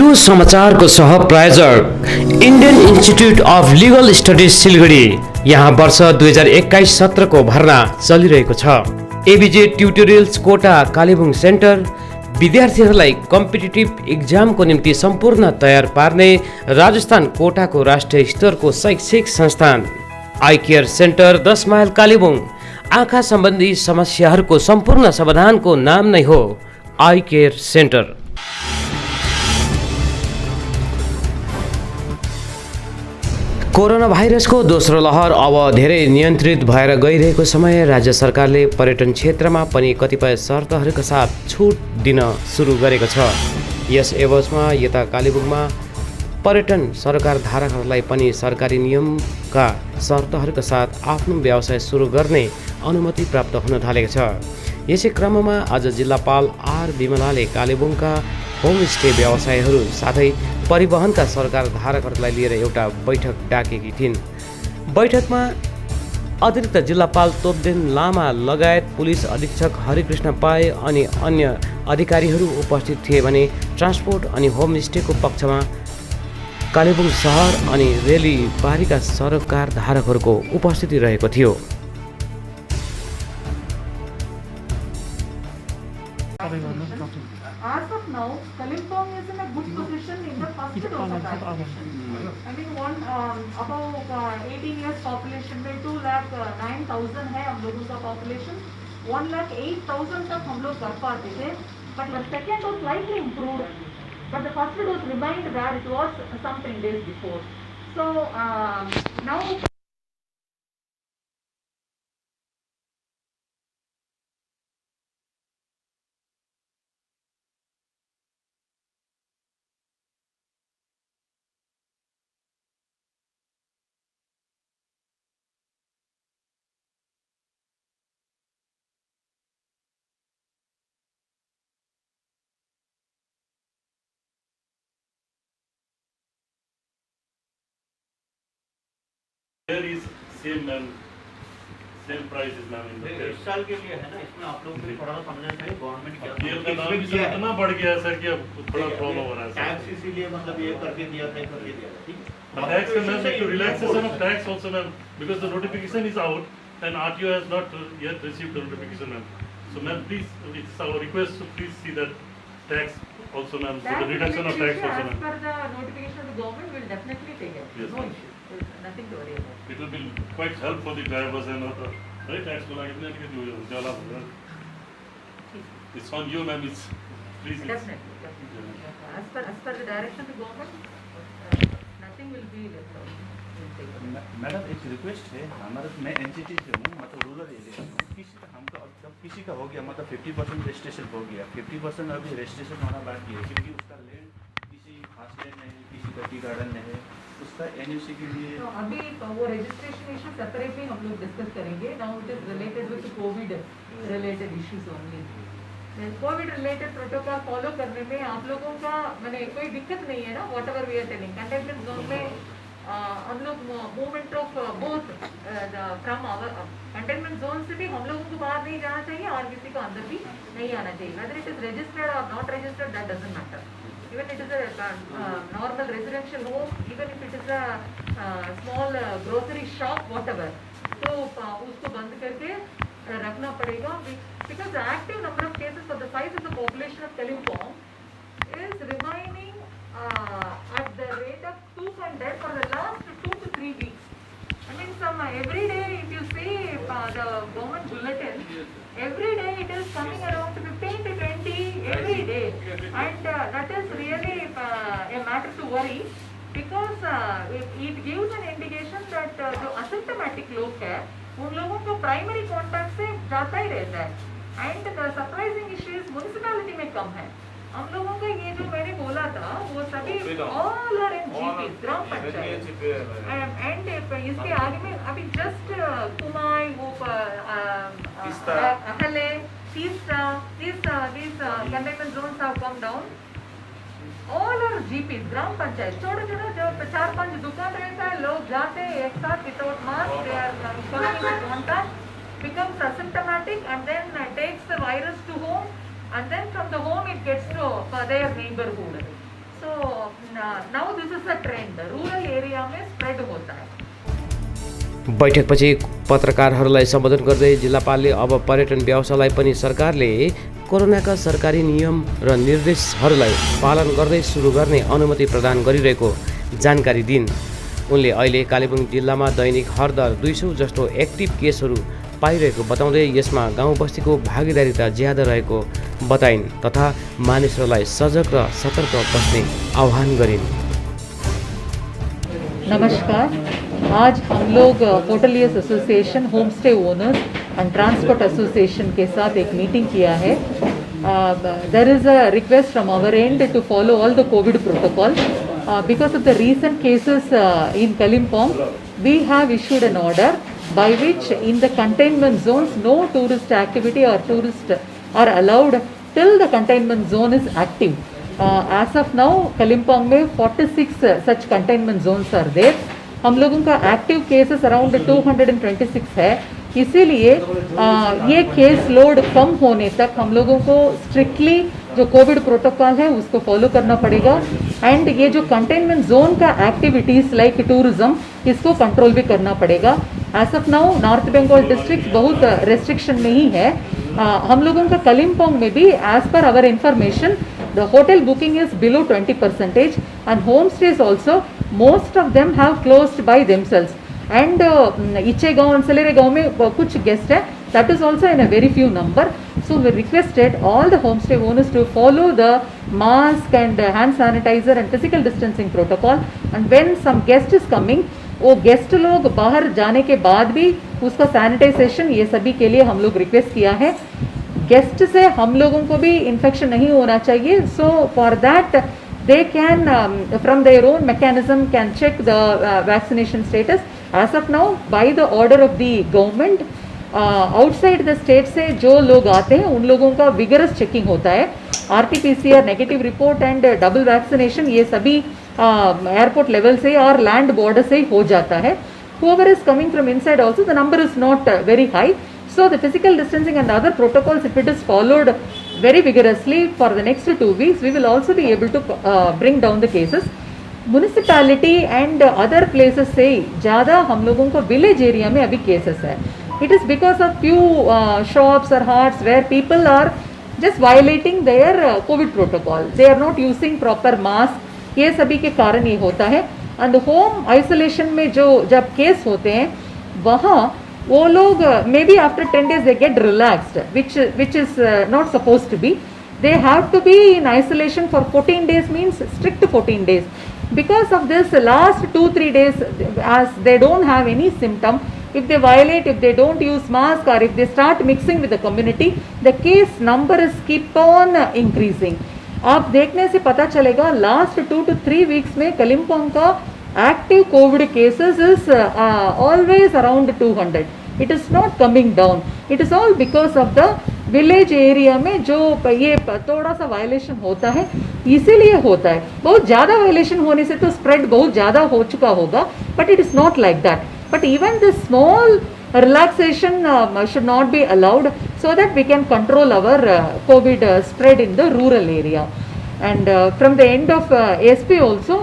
यो समाचारको सह प्रायोजक Indian institute of legal studies Siliguri. यहाँ वर्ष 2021-17 भर्ना चलिरहेको छ। ABJ tutorials Kota Kalimpong centre विद्यार्थीहरूलाई कम्पिटिटिभ इक्जामको निम्ति सम्पूर्ण तयार पार्ने राजस्थान कोटाको राष्ट्रिय स्तरको शैक्षिक संस्थान। आई केयर सेन्टर 10 माइल कालेबुङ। आँखा सम्बन्धी समस्याहरूको सम्पूर्ण समाधानको नाम नै हो आई केयर सेन्टर। कोरोना भाइरसको दोस्रो लहर अब धेरै नियन्त्रित भएर गइरहेको समय राज्य सरकारले पर्यटन क्षेत्रमा पनि कतिपय शर्तहरूका साथ छुट दिन सुरु गरेको छ। यस एवजमा यता कालेबुङमा पर्यटन सरकार धारकहरूलाई पनि सरकारी नियमका शर्तहरूका साथ आफ्नो व्यवसाय सुरु गर्ने अनुमति प्राप्त हुन थालेको छ। यसै क्रममा आज जिल्लापाल आर विमलाले कालेबुङका होमस्टे व्यवसायहरू साथै परिवहनका सरकार धारकहरूलाई लिएर एउटा बैठक डाकेकी थिइन्। बैठकमा अतिरिक्त जिल्लापाल तोपदेन लामा लगायत पुलिस अधीक्षक हरिकृष्ण पाए अनि अन्य अधिकारीहरू उपस्थित थिए भने ट्रान्सपोर्ट अनि होमस्टेको पक्षमा कालेबुङ सहर अनि रेली पारीका सरकार धारकहरूको उपस्थिति रहेको थियो। As of now, Kalimpong is in a good position in the first dose of vaccination. I mean, about 18 years population में 2,09,000 है हम लोगों का population, 1,08,000 तक हम लोग कर पाते थे, but the second dose slightly improved, but the first dose remained where it was some 10 days before. So now. There is same price is ma'am in the इस साल के लिए है ना, इसमें आप लोगों को थोड़ा समझना चाहिए गवर्नमेंट क्या तेल का दाम भी इतना बढ़ गया है सर कि अब थोड़ा प्रॉब्लम हो रहा है। टैक्स इसीलिए मतलब ये करके दिया था, ठीक है। Tax ma'am, to relaxation of tax also ma'am, because the notification is out and RTO has not yet received the notification ma'am. So ma'am, please, it's our request to please see that tax also ma'am, so the reduction of tax also ma'am. As per the notification of the government, will definitely take it. Yes, No ma'am. issue. There is nothing to worry about. It will be quite help for the drivers and other, right? Tax को light नहीं कि जो ज़्यादा होगा। It's on you ma'am, it's please. Definitely. As per the direction of the government, nothing will be left out. We'll take it. Madam एक request है हमारा, मैं एनसीटी से हूँ, मतलब रूरल एरिया में किसी का हमका जब किसी का हो गया मतलब 50% रजिस्ट्रेशन हो गया, 50% अभी रजिस्ट्रेशन होना बाकी है क्योंकि उसका लैंड किसी खास लैंड नहीं, किसी का टी गार्डन नहीं है, उसका एनयूसी के लिए तो अभी वो रजिस्ट्रेशन इशू सेपरेटली हम लोग डिस्कस करेंगे। Now it is related with Covid related issues only. Covid related protocol follow करने में आप लोगों का मैंने कोई दिक्कत नहीं है ना। Whatever we are telling containment zone में हम लोग movement of both from our containment zone से भी हम लोगों को बाहर नहीं जाना चाहिए और किसी को अंदर भी नहीं आना चाहिए। वेदर इट इज रजिस्टर्ड और not registered that doesn't matter. Even it is a normal residential home, even if it is a small grocery shop, whatever, तो उसको बंद करके रखना पड़ेगा because the active number of cases for the size of the population of Kalimpong is remaining at the rate of 200 for the last 2 to 3 weeks. I mean, every day if you see the government bulletin, every day it is coming around 15 to 20 every day, and that is really a matter to worry because it gives an indication that जो asymptomatic लोग हैं उन लोगों को primary contact से जाता ही रहता है, and the surprising issue is municipality में कम है। हम लोगों का ये जो मैंने बोला था वो सभी all are in GP gram panchayat and इसके आगे में अभी just कुमाई वो अहले these containment zones have come down. All are GPs ग्राम पंचायत छोटा छोटा जो 4-5 दुकान रहता है, लोग जाते हैं एक साथ without mask, they are coming in contact, becomes asymptomatic and then takes the virus to home, and then from the home it gets to their neighborhood. So now this is a trend, rural area में spread होता है। बैठकपछि पत्रकारहरूलाई सम्बोधन गर्दै जिल्लापालले अब पर्यटन व्यवसायलाई पनि सरकारले कोरोनाका सरकारी नियम र निर्देशहरूलाई पालन गर्दै सुरु गर्ने अनुमति प्रदान गरिरहेको जानकारी दिइन्। उनले अहिले कालेबुङ जिल्लामा दैनिक हरदर 200 जस्तो एक्टिभ केसहरू पाइरहेको बताउँदै यसमा गाउँ बस्तीको भागीदारिता ज्यादा रहेको बताइन् तथा मानिसहरूलाई सजग र सतर्क बस्ने आह्वान गरिन्। नमस्कार, आज हम लोग hoteliers association, home stay owners and transport association के साथ एक मीटिंग किया है। There is a request from our end to follow all the covid protocol because of the recent cases in Kalimpong. We have issued an order by which in the containment zones no tourist activity or tourists are allowed till the containment zone is active. As of now Kalimpong में 46 such containment zones are there. हम लोगों का active cases around 226 है, इसीलिए ये case load कम होने तक हम लोगों को स्ट्रिक्टली जो कोविड प्रोटोकॉल है उसको फॉलो करना पड़ेगा एंड ये जो कंटेनमेंट जोन का एक्टिविटीज़ लाइक टूरिज्म इसको कंट्रोल भी करना पड़ेगा। As of now north Bengal district बहुत रेस्ट्रिक्शन नहीं है। हम लोगों का Kalimpong में भी as per our information the hotel booking is below 20% and homestays also most of them have closed by themselves and Ichegaon and Seleregaon में कुछ guest है, that is also in a very few number. So we requested all the homestay owners to follow the mask and hand sanitizer and physical distancing protocol and when some guest is coming वो guest लोग बाहर जाने के बाद भी उसका sanitisation ये सभी के लिए हम लोग रिक्वेस्ट किया है। गेस्ट से हम लोगों को भी इन्फेक्शन नहीं होना चाहिए, so for that they can from their own mechanism can check the vaccination status. As of now by the order of the government outside the state से जो लोग आते हैं उन लोगों का विगरस चेकिंग होता है, RT-PCR negative report and double vaccination ये सभी एयरपोर्ट लेवल से और लैंड बॉर्डर से ही हो जाता है। whoever is coming from inside also the number is not very high, so the physical distancing and other protocols if it is followed very vigorously for the next 2 weeks we will also be able to bring down the cases. Municipality and other places से ज़्यादा हम लोगों को village area में अभी cases है। It is because of few shops or huts where people are just violating their COVID protocol. They are not using proper mask. ये सभी के कारण ये होता है। एंड होम आइसोलेशन में जो जब केस होते हैं वहाँ वो लोग may be after 10 days they get relaxed which is not supposed to be. They have to be in isolation for 14 days means strict 14 days. Because of this last 2-3 days as they don't have any symptom, if they violate, if they don't use mask or if they start mixing with the community, the case number is keep on increasing. आप देखने से पता चलेगा last 2 to 3 weeks में Kalimpong का active Covid cases is always around 200. It is not coming down. It is all because of the village area में जो ये थोड़ा सा वायलेशन होता है इसीलिए होता है. बहुत ज़्यादा वायलेशन होने से तो स्प्रेड बहुत ज़्यादा हो चुका होगा, but it is not like that. But even this small relaxation should not be allowed so that we can control our COVID spread in the rural area. And from the end of ASP also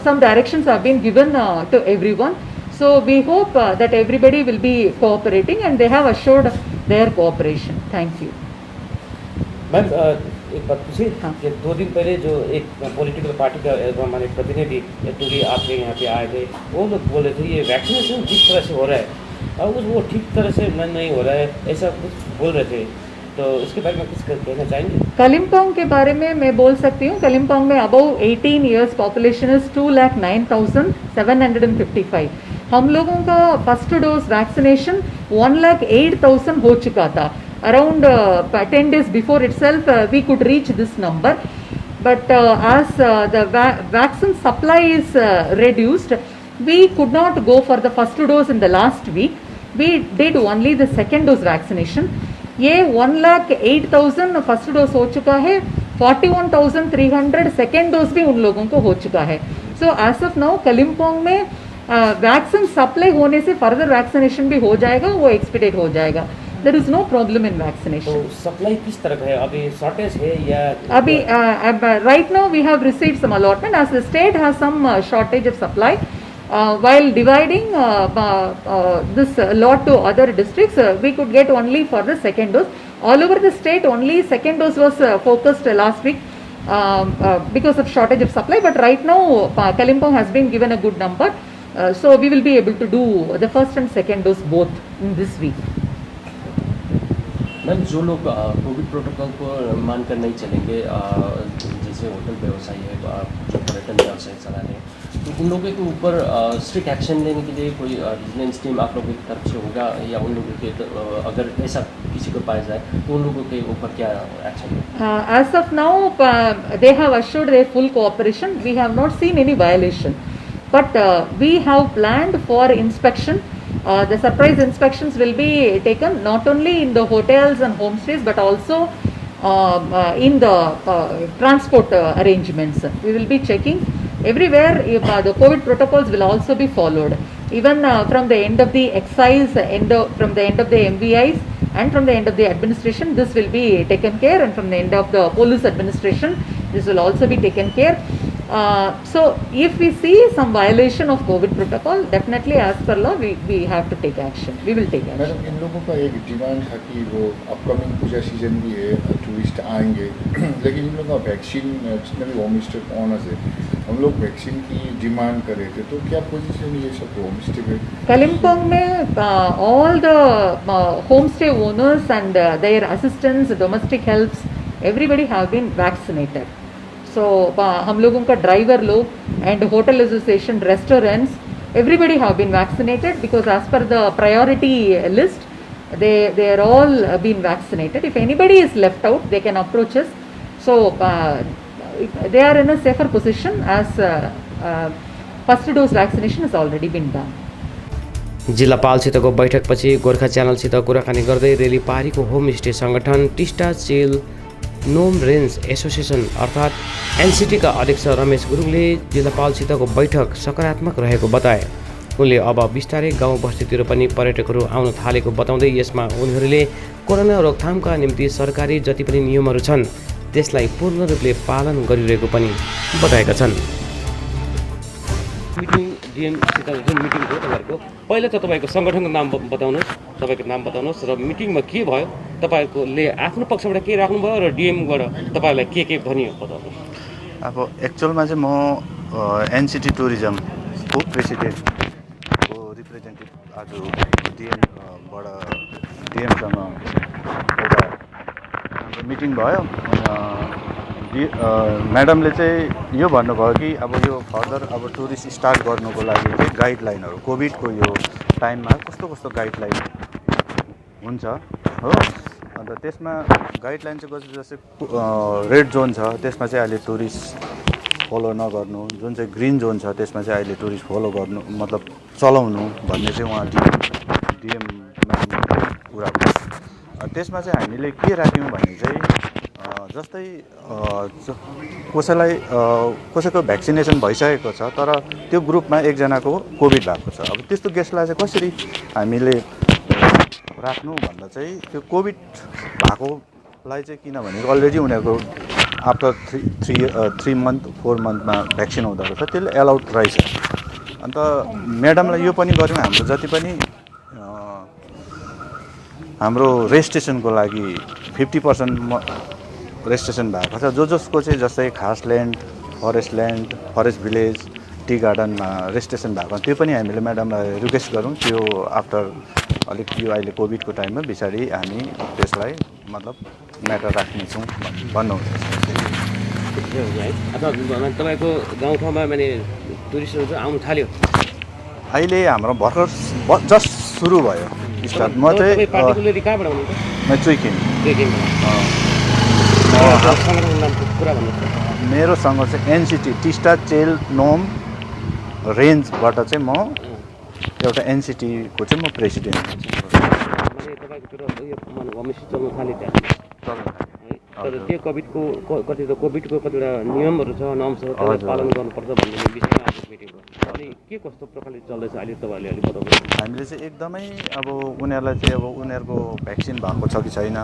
some directions have been given to everyone. So we hope that everybody will be cooperating and they have assured their cooperation. Thank you. Ma'am एक बात पूछिए कि 2 दिन पहले जो एक political party का हमारे प्रतिनिधि टूरी आपके यहाँ पे आए थे, वो लोग बोल रहे थे ये वैक्सीनेशन जिस तरह से हो रहा है और वो ठीक तरह से नहीं हो रहा है, ऐसा कुछ बोल रहे थे, तो इसके बारे में कुछ कहना चाहेंगे? Kalimpong के बारे में मैं बोल सकती हूँ. Kalimpong में अबव 18 years पॉपुलेशन इज 2,09,755. हम लोगों का फर्स्ट डोज वैक्सीनेशन 1,08,000 हो चुका था. Around 10 days before itself we could reach this number, but as the vaccine supply is reduced, we could not go for the first dose in the last week. We did only the second dose vaccination. ये 1,08,000 first dose हो चुका है, 41,300 second dose भी उन लोगों को हो चुका है. So as of now Kalimpong में वैक्सीन सप्लाई होने से फर्दर वैक्सीनेशन भी हो जाएगा, वो एक्सपीडिएट हो जाएगा. there is no problem in vaccination. तो सप्लाई किस तरह का है अभी शॉर्टेज है या Abhi, right now we have received some allotment as the state has some shortage of supply. While dividing this lot to other districts, we could get only for the second dose. All over the state, only second dose was focused last week because of shortage of supply. But right now, Kalimpong has been given a good number, so we will be able to do the first and second dose both in this week. Ma'am जो लोग Covid protocol को मानकर नहीं चलेंगे जैसे hotel व्यवसायी है जो पर्यटन व्यवसाय चला रहे हैं तो उन लोगों के ऊपर स्ट्रिक्ट एक्शन लेने के लिए कोई विजिलेंस टीम आप लोगों की तरफ से होगा या उन लोगों के अगर ऐसा किसी को पाया जाए तो उन लोगों के ऊपर क्या एक्शन है? As of now, they have assured their full cooperation. We have not seen any violation, but we have planned for inspection. The surprise inspections will be taken not only in the hotels and homestays but also in the transport arrangements. We will be checking everywhere if the COVID protocols will also be followed. Even from the end of the excise, from the end of the MVIs and from the end of the administration, this will be taken care, and from the end of the police administration, this will also be taken care. So if we see some violation of COVID protocol, definitely as per law we have to take action. We will take action. Madam इन लोगों का एक demand था कि वो upcoming पूजा season भी है, tourist आएंगे लेकिन इन लोगों का वैक्सीन जितने भी होम स्टे ओनर्स है हम लोग वैक्सीन की डिमांड कर रहे थे, तो क्या पोजीशन ये सब होम स्टे पे? Kalimpong में all the homestay owners and their assistants, domestic helps, everybody have been vaccinated. So हम लोगों का ड्राइवर लोग and hotel association, restaurants, everybody have been vaccinated because as per the priority list, they are all been vaccinated. If anybody is left out, they can approach us. So they are in a safer position as first dose vaccination has already been done. जिल्लापालसितको बैठकपछि गोर्खा च्यानलसित कुराकानी गर्दै रेलीपारीको homestay सङ्गठन टिस्टा चेल नोम range association अर्थात् एनसिटीका अध्यक्ष रमेश गुरुङले जिल्लापालसितको बैठक सकारात्मक रहेको बताए। उनले अब बिस्तारै गाउँ बस्तीतिर पनि पर्यटकहरू आउन थालेको बताउँदै यसमा उनीहरूले कोरोना रोकथामका निम्ति सरकारी जति पनि नियमहरू छन् त्यसलाई पूर्ण रूपले पालन गरिरहेको पनि बताएका छन्। मिटिङ डिएमसित जुन मिटिङ हो तपाईँहरूको पहिला त तपाईँको सङ्गठनको नाम बताउनुहोस्, तपाईँको नाम बताउनुहोस् र मिटिङमा के भयो, तपाईँले आफ्नो पक्षबाट के राख्नुभयो र डिएमबाट तपाईँलाई के भनियो बताउनुहोस्। अब एक्चुअलमा चाहिँ म एनसिटी टुरिज्मको प्रेसिडेन्टको रिप्रेजेन्टेटिभ आज डिएमबाट डिएमसँग एउटा हाम्रो मिटिङ भयो। म्याडमले चाहिँ यो भन्नुभयो कि अब यो फर्दर अब टुरिस्ट स्टार्ट गर्नुको लागि चाहिँ गाइडलाइनहरू कोभिडको यो टाइममा कस्तो कस्तो गाइडलाइन हुन्छ हो, अन्त त्यसमा गाइडलाइन चाहिँ जस्तै रेड जोन छ त्यसमा चाहिँ अहिले टुरिस्ट फलो नगर्नु, जुन चाहिँ ग्रिन जोन छ त्यसमा चाहिँ अहिले टुरिस्ट फलो गर्नु मतलब चलाउनु भन्ने चाहिँ उहाँ डिएम कुरा भयो। त्यसमा चाहिँ हामीले के राख्यौँ भने चाहिँ जस्तै कसैको भ्याक्सिनेसन भइसकेको छ तर त्यो ग्रुपमा एकजनाको कोभिड भएको छ, अब त्यस्तो गेस्टलाई चाहिँ कसरी हामीले राख्नु भन्दा चाहिँ त्यो कोभिड भएकोलाई चाहिँ किनभने अलरेडी उनीहरूको आफ्टर 3 मन्थ 4 मन्थमा भ्याक्सिन हुँदो रहेछ त्यसले एलाउड रहेछ। अन्त म्याडमलाई यो पनि गऱ्यौँ हाम्रो जति पनि हाम्रो रेजिस्ट्रेसनको लागि 50% रेजिस्ट्रेसन भएको छ जसको चाहिँ जस्तै खासल्यान्ड, फरेस्ट भिलेज, टी गार्डनमा रेजिस्ट्रेसन भएको त्यो पनि हामीले म्याडमलाई रिक्वेस्ट गरौँ त्यो आफ्टर अलिक यो अहिले कोभिडको टाइममा पछाडि हामी त्यसलाई मतलब म्याटर राख्नेछौँ भन्नुहुन्छ। तपाईँको गाउँठाउँमा माने टुरिस्टहरू चाहिँ आउनु थाल्यो अहिले हाम्रो भर्खर जस्ट सुरु भयो स्टार्ट। म चाहिँ कहाँबाट हुनुहुन्छ? म चुइकिन। मेरो सङ्घ चाहिँ एनसिटी टिस्टा चेल नोम रेन्जबाट चाहिँ म एउटा एनसिटीको चाहिँ म प्रेसिडेन्ट। तर त्यो कति त कोभिडको कतिवटा नियमहरू छ नर्म्सहरू त्यसलाई हजुर। पालन गर्नुपर्छ भन्ने विषयमा आज मिटिङ भयो अनि के कस्तो प्रकारले चल्दैछ अहिले तपाईँहरूले अलिक बताउनु हामीले चाहिँ एकदमै अब उनीहरूलाई चाहिँ अब उनीहरूको भ्याक्सिन भएको छ कि छैन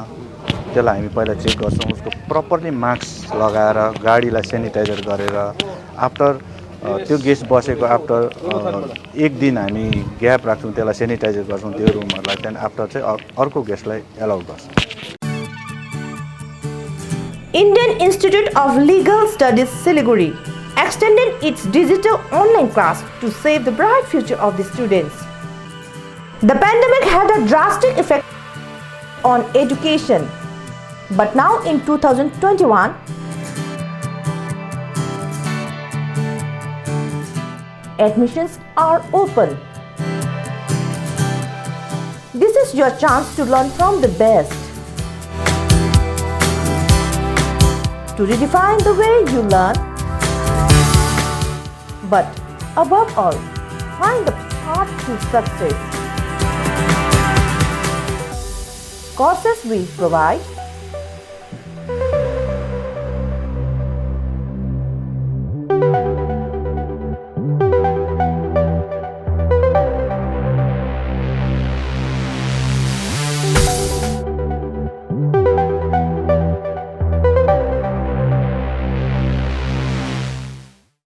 त्यसलाई हामी पहिला चेक गर्छौँ उसको प्रपरली मास्क लगाएर गाडीलाई सेनिटाइजर गरेर आफ्टर त्यो गेस्ट बसेको आफ्टर एक दिन हामी ग्याप राख्छौँ त्यसलाई सेनिटाइजर गर्छौँ त्यो रुमहरूलाई त्यहाँदेखि आफ्टर चाहिँ अर्को गेस्टलाई एलाउ गर्छौँ Indian Institute of Legal Studies Siliguri extended its digital online class to save the bright future of the students. The pandemic had a drastic effect on education, but now in 2021, admissions are open. This is your chance to learn from the best. To redefine the way you learn, but above all, find the path to success. Courses we provide